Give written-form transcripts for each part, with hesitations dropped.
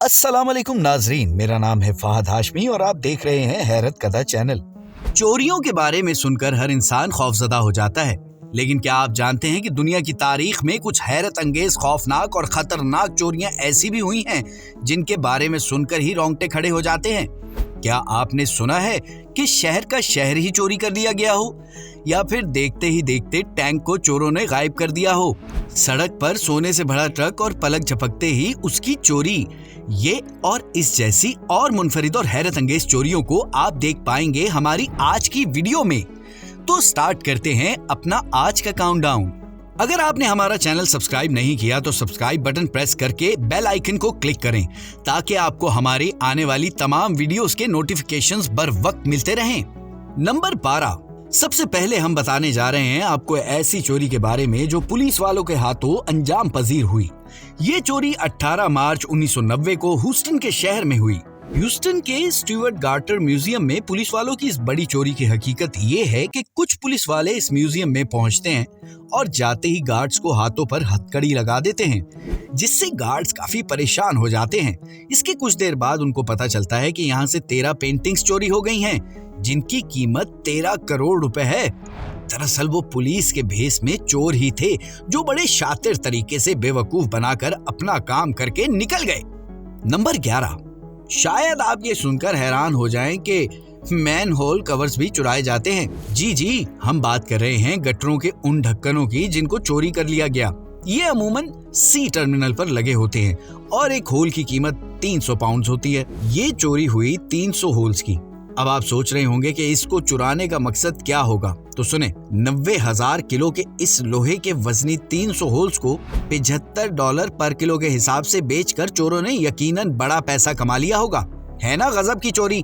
अस्सलाम वालेकुम नाजरीन, मेरा नाम है फहद हाशमी और आप देख रहे हैं हैरत कदा चैनल। चोरियों के बारे में सुनकर हर इंसान खौफजदा हो जाता है, लेकिन क्या आप जानते हैं कि दुनिया की तारीख में कुछ हैरत अंगेज, खौफनाक और खतरनाक चोरियां ऐसी भी हुई हैं जिनके बारे में सुनकर ही रोंगटे खड़े हो जाते हैं। क्या आपने सुना है कि शहर का शहर ही चोरी कर लिया गया हो, या फिर देखते ही देखते टैंक को चोरों ने गायब कर दिया हो, सड़क पर सोने से भरा ट्रक और पलक झपकते ही उसकी चोरी। ये और इस जैसी और मुनफरिद और हैरत अंगेज चोरियों को आप देख पाएंगे हमारी आज की वीडियो में। तो स्टार्ट करते हैं अपना आज का काउंटडाउन। अगर आपने हमारा चैनल सब्सक्राइब नहीं किया तो सब्सक्राइब बटन प्रेस करके बेल आइकन को क्लिक करें ताकि आपको हमारी आने वाली तमाम वीडियोस के नोटिफिकेशंस बर वक्त मिलते रहें। नंबर 12, सबसे पहले हम बताने जा रहे हैं आपको ऐसी चोरी के बारे में जो पुलिस वालों के हाथों अंजाम पजीर हुई। ये चोरी 18 मार्च 1990 को ह्यूस्टन के शहर में हुई। ह्यूस्टन के स्टीवर्ट गार्टर म्यूजियम में पुलिस वालों की इस बड़ी चोरी की हकीकत ये है कि कुछ पुलिस वाले इस म्यूजियम में पहुंचते हैं और जाते ही गार्ड्स को हाथों पर हथकड़ी लगा देते हैं, जिससे गार्ड्स काफी परेशान हो जाते हैं। इसके कुछ देर बाद उनको पता चलता है कि यहाँ से 13 पेंटिंग्स चोरी हो गई हैं, जिनकी कीमत 13 करोड़ रुपए है। दरअसल वो पुलिस के भेस में चोर ही थे जो बड़े शातिर तरीके से बेवकूफ बनाकर अपना काम करके निकल गए। नंबर 11, शायद आप ये सुनकर हैरान हो जाएं कि मैन होल कवर्स भी चुराए जाते हैं। जी, हम बात कर रहे हैं गटरों के उन ढक्कनों की जिनको चोरी कर लिया गया। ये अमूमन सी टर्मिनल पर लगे होते हैं और एक होल की कीमत 300 पाउंड होती है। ये चोरी हुई 300 होल्स की। अब आप सोच रहे होंगे कि इसको चुराने का मकसद क्या होगा, तो सुने, 90,000 किलो के इस लोहे के वजनी 300 होल्स को $75 पर किलो के हिसाब से बेचकर चोरों ने यकीनन बड़ा पैसा कमा लिया होगा। है ना गजब की चोरी।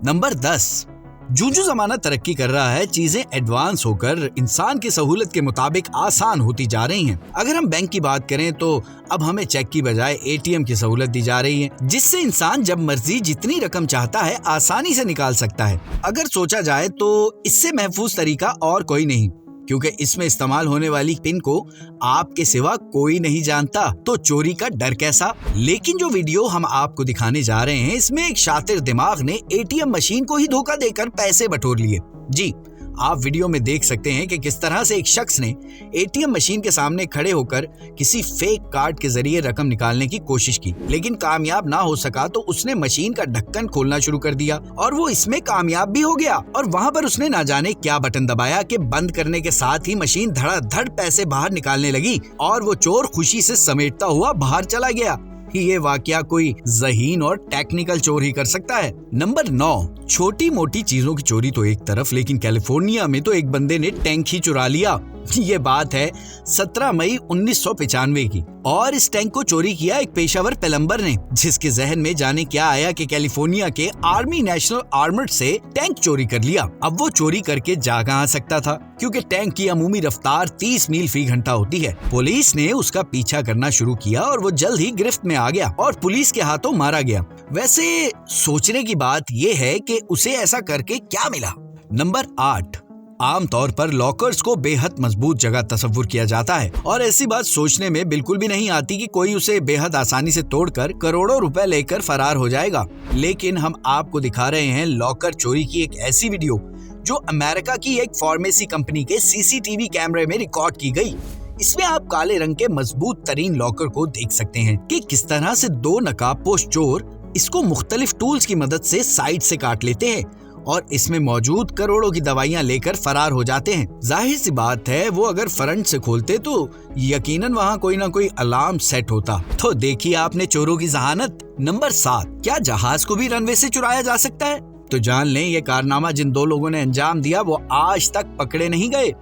नंबर 10, जो जमाना तरक्की कर रहा है, चीजें एडवांस होकर इंसान की सहूलत के मुताबिक आसान होती जा रही हैं। अगर हम बैंक की बात करें तो अब हमें चेक की बजाय एटीएम की सहूलत दी जा रही है, जिससे इंसान जब मर्जी जितनी रकम चाहता है आसानी से निकाल सकता है। अगर सोचा जाए तो इससे महफूज तरीका और कोई नहीं, क्योंकि इसमें इस्तेमाल होने वाली पिन को आपके सिवा कोई नहीं जानता, तो चोरी का डर कैसा। लेकिन जो वीडियो हम आपको दिखाने जा रहे हैं, इसमें एक शातिर दिमाग ने एटीएम मशीन को ही धोखा देकर पैसे बटोर लिए। जी, आप वीडियो में देख सकते हैं कि किस तरह से एक शख्स ने एटीएम मशीन के सामने खड़े होकर किसी फेक कार्ड के जरिए रकम निकालने की कोशिश की, लेकिन कामयाब ना हो सका तो उसने मशीन का ढक्कन खोलना शुरू कर दिया और वो इसमें कामयाब भी हो गया। और वहाँ पर उसने ना जाने क्या बटन दबाया कि बंद करने के साथ ही मशीन धड़ाधड़ पैसे बाहर निकालने लगी और वो चोर खुशी से समेटता हुआ बाहर चला गया। ये वाकया कोई ज़हीन और टेक्निकल चोर ही कर सकता है। नंबर 9, छोटी मोटी चीजों की चोरी तो एक तरफ, लेकिन कैलिफोर्निया में तो एक बंदे ने टैंक ही चुरा लिया। ये बात है 17 मई 1995 की, और इस टैंक को चोरी किया एक पेशावर प्लम्बर ने, जिसके जहन में जाने क्या आया कि कैलिफोर्निया के आर्मी नेशनल आर्मर्ड से टैंक चोरी कर लिया। अब वो चोरी करके जा कहाँ सकता था, क्योंकि टैंक की अमूमी रफ्तार 30 मील फी घंटा होती है। पुलिस ने उसका पीछा करना शुरू किया और वो जल्द ही गिरफ्त में आ गया और पुलिस के हाथों मारा गया। वैसे सोचने की बात ये है कि उसे ऐसा करके क्या मिला। नंबर 8, आमतौर पर लॉकर्स को बेहद मजबूत जगह तस्वुर किया जाता है और ऐसी बात सोचने में बिल्कुल भी नहीं आती कि कोई उसे बेहद आसानी से तोड़कर करोड़ों रुपए लेकर फरार हो जाएगा। लेकिन हम आपको दिखा रहे हैं लॉकर चोरी की एक ऐसी वीडियो जो अमेरिका की एक फार्मेसी कंपनी के सीसीटीवी कैमरे में रिकॉर्ड की गई। इसमें आप काले रंग के मजबूत तरीन लॉकर को देख सकते हैं कि किस तरह से 2 नकाबपोश चोर इसको मुख्तलिफ टूल्स की मदद से साइड से काट लेते हैं और इसमें मौजूद करोड़ों की दवाइयां लेकर फरार हो जाते हैं। जाहिर सी बात है, वो अगर फ्रंट से खोलते तो यकीनन वहां कोई ना कोई अलार्म सेट होता। तो देखिए आपने चोरों की जहानत। नंबर 7, क्या जहाज को भी रनवे से चुराया जा सकता है? तो जान लें, ये कारनामा जिन 2 लोगों ने अंजाम दिया वो आज तक पकड़े नहीं गए।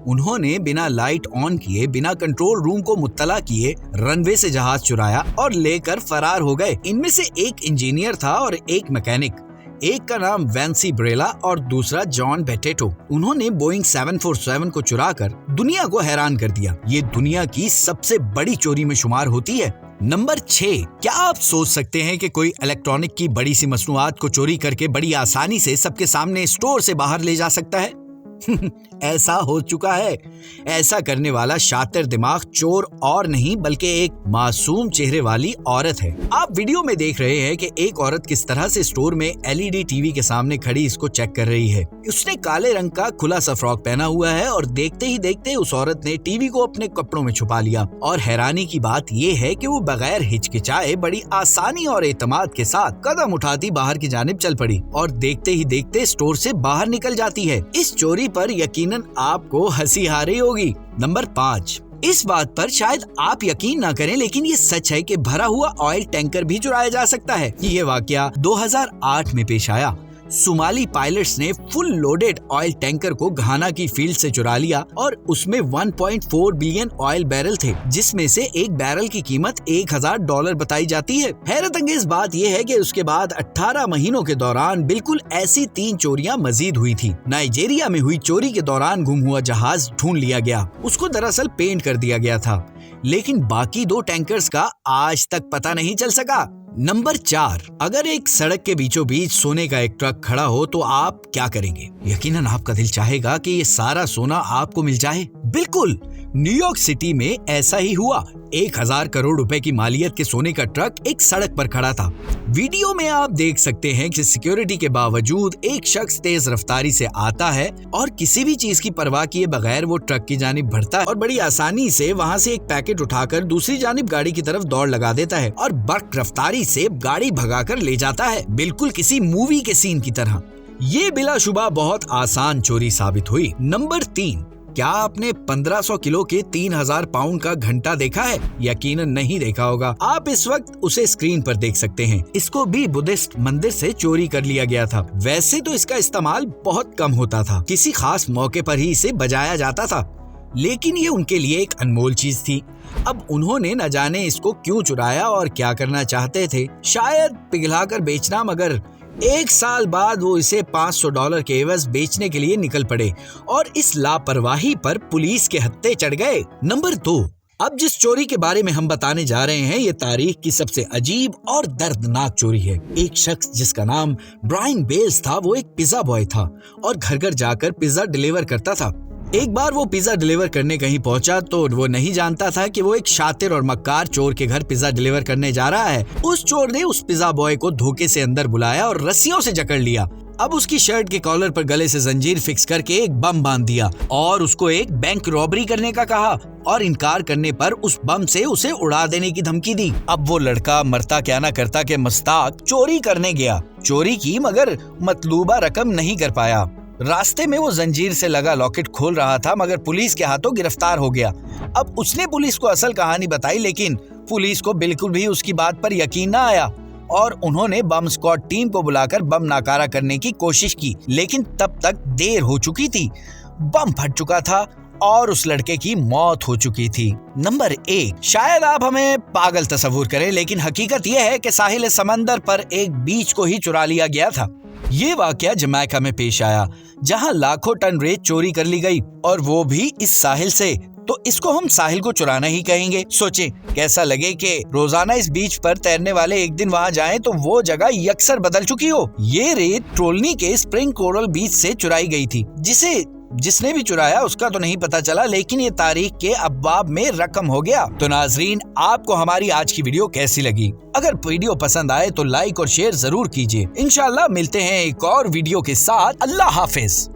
उन्होंने बिना लाइट ऑन किए, बिना कंट्रोल रूम को मुत्तला किए रनवे से जहाज चुराया और लेकर फरार हो गए। इनमें से एक इंजीनियर था और एक मैकेनिक। एक का नाम वैंसी ब्रेला और दूसरा जॉन बेटेटो। उन्होंने बोइंग 747 को चुराकर दुनिया को हैरान कर दिया। ये दुनिया की सबसे बड़ी चोरी में शुमार होती है। नंबर 6, क्या आप सोच सकते हैं कि कोई इलेक्ट्रॉनिक की बड़ी सी मसनूआत को चोरी करके बड़ी आसानी से सबके सामने स्टोर से बाहर ले जा सकता है? ऐसा हो चुका है। ऐसा करने वाला शातिर दिमाग चोर और नहीं बल्कि एक मासूम चेहरे वाली औरत है। आप वीडियो में देख रहे हैं कि एक औरत किस तरह से स्टोर में LED टीवी के सामने खड़ी इसको चेक कर रही है। उसने काले रंग का खुला सा फ्रॉक पहना हुआ है और देखते ही देखते उस औरत ने टीवी को अपने कपड़ों में छुपा लिया। और हैरानी की बात यह है कि वो बगैर हिचकिचाए बड़ी आसानी और एतमाद के साथ कदम उठाती बाहर की जानिब चल पड़ी और देखते ही देखते स्टोर से बाहर निकल जाती है। इस चोरी पर यकीनन आपको हंसी आ रही होगी। नंबर 5, इस बात पर शायद आप यकीन न करें लेकिन ये सच है कि भरा हुआ ऑयल टैंकर भी चुराया जा सकता है। ये वाकया 2008 में पेश आया। सोमाली पायलट्स ने फुल लोडेड ऑयल टैंकर को घाना की फील्ड से चुरा लिया और उसमें 1.4 बिलियन ऑयल बैरल थे, जिसमें से एक बैरल की कीमत $1000 बताई जाती है। हैरत अंगेज बात यह है कि उसके बाद 18 महीनों के दौरान बिल्कुल ऐसी 3 चोरियां मजीद हुई थी। नाइजीरिया में हुई चोरी के दौरान गुम हुआ जहाज ढूंढ लिया गया, उसको दरअसल पेंट कर दिया गया था, लेकिन बाकी 2 टैंकर्स का आज तक पता नहीं चल सका। नंबर 4, अगर एक सड़क के बीचों बीच सोने का एक ट्रक खड़ा हो तो आप क्या करेंगे? यकीनन आपका दिल चाहेगा कि ये सारा सोना आपको मिल जाए। बिल्कुल, न्यूयॉर्क सिटी में ऐसा ही हुआ। 1000 करोड़ रुपए की मालियत के सोने का ट्रक एक सड़क पर खड़ा था। वीडियो में आप देख सकते हैं कि सिक्योरिटी के बावजूद एक शख्स तेज रफ्तारी से आता है और किसी भी चीज की परवाह किए बगैर वो ट्रक की जानिब बढ़ता है और बड़ी आसानी से वहां से एक पैकेट उठाकर दूसरी जानिब गाड़ी की तरफ दौड़ लगा देता है और बर्क रफ्तारी से गाड़ी भगाकर ले जाता है, बिल्कुल किसी मूवी के सीन की तरह। ये बिलाशुबा बहुत आसान चोरी साबित हुई। नंबर 3, क्या आपने 1500 किलो के 3000 पाउंड का घंटा देखा है? यकीनन नहीं देखा होगा। आप इस वक्त उसे स्क्रीन पर देख सकते हैं। इसको भी बुद्धिस्ट मंदिर से चोरी कर लिया गया था। वैसे तो इसका इस्तेमाल बहुत कम होता था, किसी खास मौके पर ही इसे बजाया जाता था, लेकिन ये उनके लिए एक अनमोल चीज थी। अब उन्होंने न जाने इसको क्यों चुराया और क्या करना चाहते थे, शायद पिघलाकर बेचना, मगर 1 साल बाद वो इसे $500 के एवज बेचने के लिए निकल पड़े और इस लापरवाही पर पुलिस के हत्थे चढ़ गए। नंबर 2, अब जिस चोरी के बारे में हम बताने जा रहे हैं ये तारीख की सबसे अजीब और दर्दनाक चोरी है। एक शख्स जिसका नाम ब्रायन बेल्स था, वो एक पिज्जा बॉय था और घर घर जाकर पिज्जा डिलीवर करता था। एक बार वो पिज्जा डिलीवर करने कहीं पहुंचा तो वो नहीं जानता था कि वो एक शातिर और मक्कार चोर के घर पिज्जा डिलीवर करने जा रहा है। उस चोर ने उस पिज्जा बॉय को धोखे से अंदर बुलाया और रस्सियों से जकड़ लिया। अब उसकी शर्ट के कॉलर पर गले से जंजीर फिक्स करके एक बम बांध दिया और उसको एक बैंक रॉबरी करने का कहा और इनकार करने पर उस बम से उसे उड़ा देने की धमकी दी। अब वो लड़का मरता क्या ना करता के मुस्ताक चोरी करने गया। चोरी की मगर मतलूबा रकम नहीं कर पाया। रास्ते में वो जंजीर से लगा लॉकेट खोल रहा था मगर पुलिस के हाथों गिरफ्तार हो गया। अब उसने पुलिस को असल कहानी बताई, लेकिन पुलिस को बिल्कुल भी उसकी बात पर यकीन न आया और उन्होंने बम स्क्वाड टीम को बुलाकर बम नाकारा करने की कोशिश की, लेकिन तब तक देर हो चुकी थी। बम फट चुका था और उस लड़के की मौत हो चुकी थी। नंबर 1, शायद आप हमें पागल तस्वुर करें, लेकिन हकीकत यह है कि साहिल समंदर पर एक बीच को ही चुरा लिया गया था। ये वाकया जमैका में पेश आया जहां लाखों टन रेत चोरी कर ली गई और वो भी इस साहिल से। तो इसको हम साहिल को चुराना ही कहेंगे। सोचें कैसा लगे कि रोजाना इस बीच पर तैरने वाले एक दिन वहां जाएं तो वो जगह यकसर बदल चुकी हो। ये रेत ट्रोलनी के स्प्रिंग कोरल बीच से चुराई गई थी, जिसने भी चुराया उसका तो नहीं पता चला, लेकिन ये तारीख के अब्वाब में रकम हो गया। तो नाजरीन, आपको हमारी आज की वीडियो कैसी लगी? अगर वीडियो पसंद आए तो लाइक और शेयर जरूर कीजिए। इंशाल्लाह मिलते हैं एक और वीडियो के साथ। अल्लाह हाफिज।